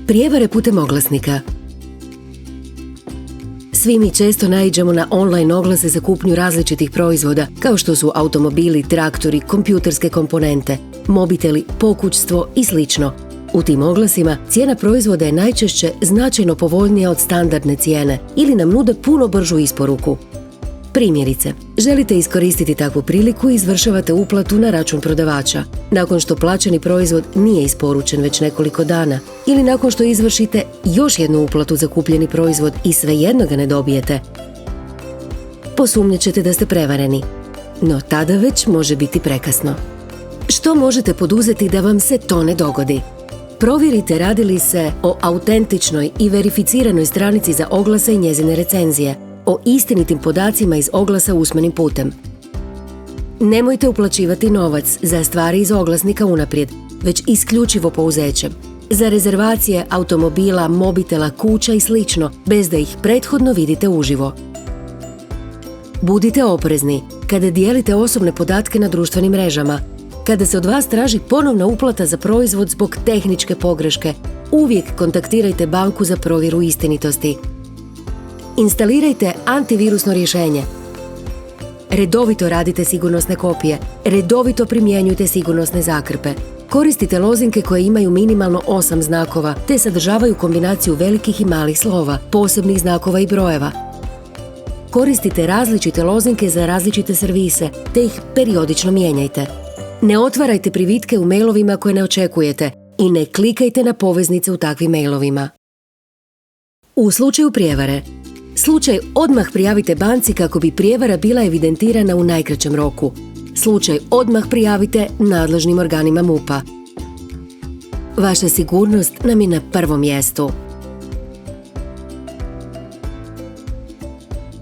Prijevare putem oglasnika. Svi mi često naiđemo na online oglase za kupnju različitih proizvoda, kao što su automobili, traktori, kompjuterske komponente, mobiteli, pokućstvo i sl. U tim oglasima cijena proizvoda je najčešće značajno povoljnija od standardne cijene ili nam nude puno bržu isporuku. Primjerice, želite iskoristiti takvu priliku i izvršavate uplatu na račun prodavača, nakon što plaćeni proizvod nije isporučen već nekoliko dana, ili nakon što izvršite još jednu uplatu za kupljeni proizvod i svejedno ga ne dobijete. Posumnjat ćete da ste prevareni, no tada već može biti prekasno. Što možete poduzeti da vam se to ne dogodi? Provjerite radi li se o autentičnoj i verificiranoj stranici za oglase i njezine recenzije, o istinitim podacima iz oglasa usmenim putem. Nemojte uplaćivati novac za stvari iz oglasnika unaprijed, već isključivo pouzećem. Za rezervacije automobila, mobitela, kuća i sl. Bez da ih prethodno vidite uživo. Budite oprezni kada dijelite osobne podatke na društvenim mrežama. Kada se od vas traži ponovna uplata za proizvod zbog tehničke pogreške, uvijek kontaktirajte banku za provjeru istinitosti. Instalirajte antivirusno rješenje. Redovito radite sigurnosne kopije. Redovito primjenjujte sigurnosne zakrpe. Koristite lozinke koje imaju minimalno 8 znakova, te sadržavaju kombinaciju velikih i malih slova, posebnih znakova i brojeva. Koristite različite lozinke za različite servise, te ih periodično mijenjajte. Ne otvarajte privitke u mailovima koje ne očekujete i ne klikajte na poveznice u takvim mailovima. U slučaju prijevare, slučaj odmah prijavite banci kako bi prijevara bila evidentirana u najkraćem roku. Slučaj odmah prijavite nadležnim organima MUP-a. Vaša sigurnost nam je na prvom mjestu.